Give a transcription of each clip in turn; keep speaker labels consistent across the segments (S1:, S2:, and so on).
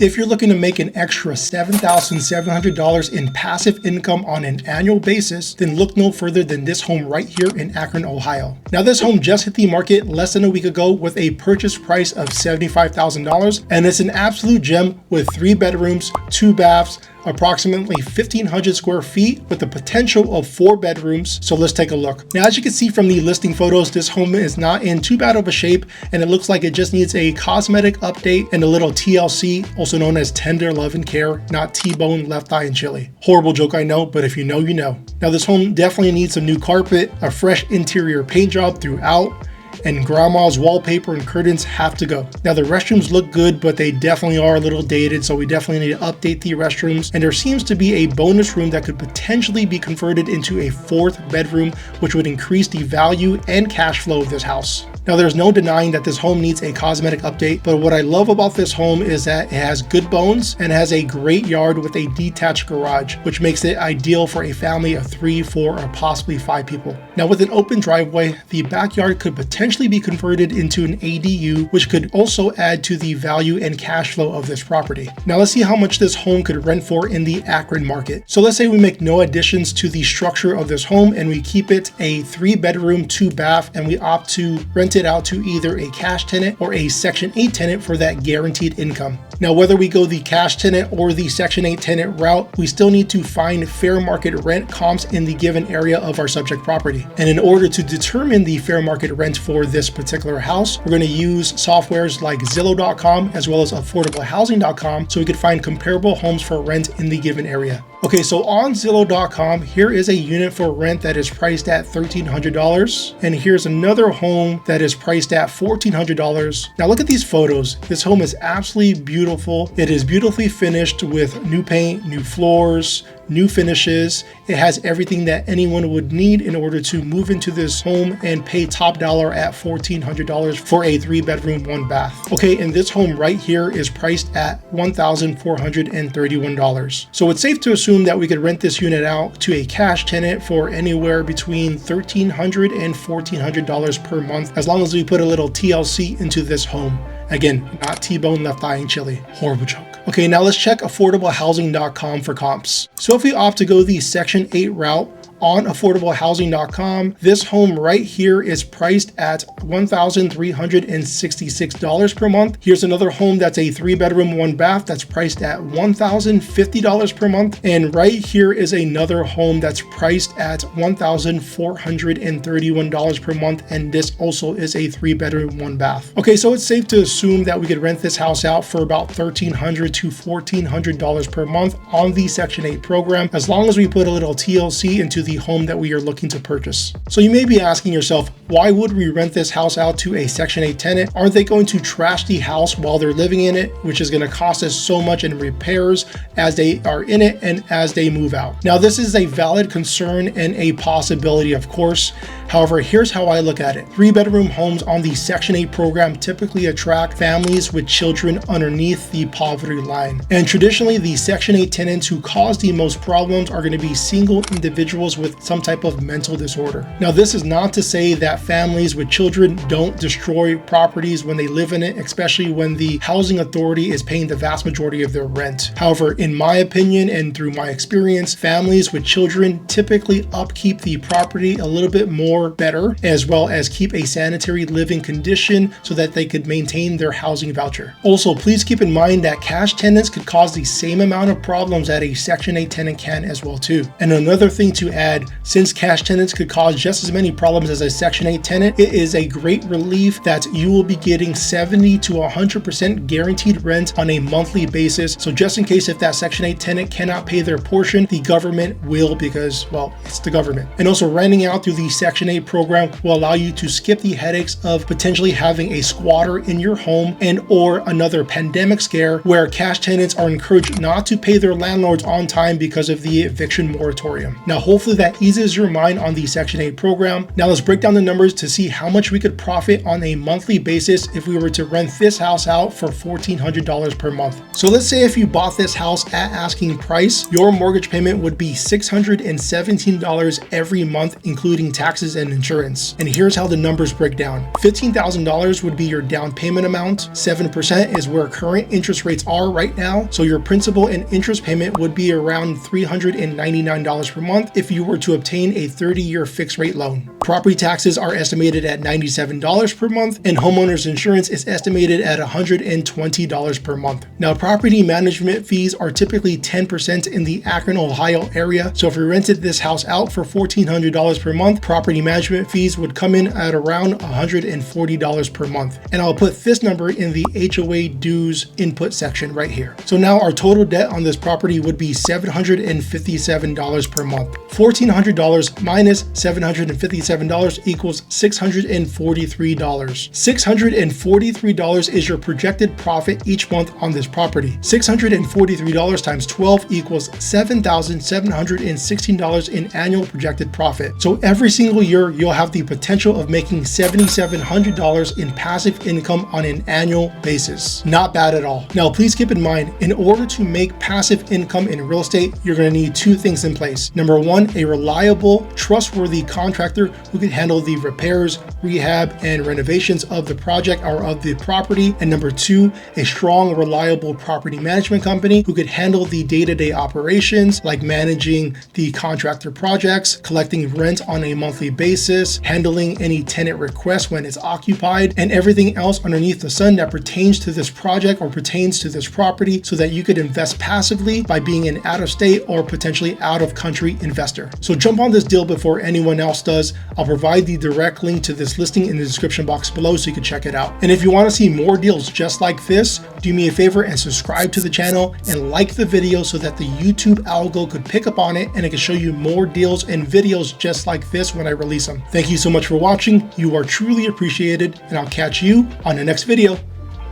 S1: If you're looking to make an extra $7,700 in passive income on an annual basis, then look no further than this home right here in Akron, Ohio. Now this home just hit the market less than a week ago with a purchase price of $75,000, and it's an absolute gem with 3 bedrooms, 2 baths, approximately 1,500 square feet with the potential of 4 bedrooms. So let's take a look. Now, as you can see from the listing photos, this home is not in too bad of a shape, and it looks like it just needs a cosmetic update and a little TLC, also known as tender love and care, not T-bone, left eye, and chili. Horrible joke, I know, but if you know, you know. Now, this home definitely needs some new carpet, a fresh interior paint job throughout, and grandma's wallpaper and curtains have to go. Now the restrooms look good, but they definitely are a little dated, so we definitely need to update the restrooms. And there seems to be a bonus room that could potentially be converted into a 4th bedroom, which would increase the value and cash flow of this house. Now there's no denying that this home needs a cosmetic update, but what I love about this home is that it has good bones and has a great yard with a detached garage, which makes it ideal for a family of 3, 4, or possibly 5 people. Now with an open driveway, the backyard could potentially be converted into an ADU, which could also add to the value and cash flow of this property. Now let's see how much this home could rent for in the Akron market. So let's say we make no additions to the structure of this home and we keep it a 3 bedroom, 2 bath, and we opt to rent it out to either a cash tenant or a Section 8 tenant for that guaranteed income. Now, whether we go the cash tenant or the Section 8 tenant route, we still need to find fair market rent comps in the given area of our subject property. And in order to determine the fair market rent for this particular house, we're going to use softwares like Zillow.com as well as affordablehousing.com so we could find comparable homes for rent in the given area. Okay, so on Zillow.com, here is a unit for rent that is priced at $1,300, and here's another home that is priced at $1,400. Now look at these photos. This home is absolutely beautiful. It is beautifully finished with new paint, new floors, new finishes. It has everything that anyone would need in order to move into this home and pay top dollar at $1,400 for a 3 bedroom, 1 bath. Okay, and this home right here is priced at $1,431. So it's safe to assume that we could rent this unit out to a cash tenant for anywhere between $1,300 and $1,400 per month, as long as we put a little TLC into this home. Again, not T-bone, left eye, and chili. Horrible joke. Okay, now let's check affordablehousing.com for comps. So if we opt to go the Section 8 route, on affordablehousing.com, this home right here is priced at $1,366 per month. Here's another home that's a 3 bedroom, 1 bath that's priced at $1,050 per month. And right here is another home that's priced at $1,431 per month. And this also is a 3 bedroom, 1 bath. Okay, so it's safe to assume that we could rent this house out for about $1,300 to $1,400 per month on the Section 8 program, as long as we put a little TLC into the home that we are looking to purchase. So you may be asking yourself, why would we rent this house out to a Section 8 tenant? Aren't they going to trash the house while they're living in it, which is going to cost us so much in repairs as they are in it and as they move out? Now, this is a valid concern and a possibility, of course. However, here's how I look at it. 3 bedroom homes on the Section 8 program typically attract families with children underneath the poverty line. And traditionally, the Section 8 tenants who cause the most problems are going to be single individuals with some type of mental disorder. Now, this is not to say that families with children don't destroy properties when they live in it, especially when the housing authority is paying the vast majority of their rent. However, in my opinion and through my experience, families with children typically upkeep the property a little bit more better, as well as keep a sanitary living condition so that they could maintain their housing voucher. Also, please keep in mind that cash tenants could cause the same amount of problems that a Section 8 tenant can as well too. And another thing to add, since cash tenants could cause just as many problems as a Section 8 tenant, it is a great relief that you will be getting 70 to 100% guaranteed rent on a monthly basis. So just in case if that Section 8 tenant cannot pay their portion, the government will, because, well, it's the government. And also, renting out through the Section 8 program will allow you to skip the headaches of potentially having a squatter in your home and or another pandemic scare where cash tenants are encouraged not to pay their landlords on time because of the eviction moratorium. Now, hopefully that eases your mind on the Section 8 program. Now let's break down the numbers to see how much we could profit on a monthly basis if we were to rent this house out for $1,400 per month. So let's say if you bought this house at asking price, your mortgage payment would be $617 every month, including taxes and insurance. And here's how the numbers break down. $15,000 would be your down payment amount. 7% is where current interest rates are right now. So your principal and interest payment would be around $399 per month if you were to obtain a 30-year fixed rate loan. Property taxes are estimated at $97 per month, and homeowners insurance is estimated at $120 per month. Now, property management fees are typically 10% in the Akron, Ohio area. So if you rented this house out for $1,400 per month, property management fees would come in at around $140 per month. And I'll put this number in the HOA dues input section right here. So now our total debt on this property would be $757 per month. $1,400 minus $757 equals $643. $643 is your projected profit each month on this property. $643 times 12 equals $7,716 in annual projected profit. So every single year, you'll have the potential of making $7,700 in passive income on an annual basis. Not bad at all. Now, please keep in mind, in order to make passive income in real estate, you're going to need two things in place. Number one, a reliable, trustworthy contractor who can handle the repairs, rehab, and renovations of the project or of the property. And number two, a strong, reliable property management company who could handle the day-to-day operations like managing the contractor projects, collecting rent on a monthly basis, handling any tenant requests when it's occupied, and everything else underneath the sun that pertains to this project or pertains to this property, so that you could invest passively by being an out-of-state or potentially out-of-country investor. So jump on this deal before anyone else does. I'll provide the direct link to this listing in the description box below so you can check it out. And if you want to see more deals just like this, do me a favor and subscribe to the channel and like the video so that the YouTube algo could pick up on it and it can show you more deals and videos just like this when I release them. Thank you so much for watching. You are truly appreciated, and I'll catch you on the next video.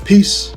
S1: Peace.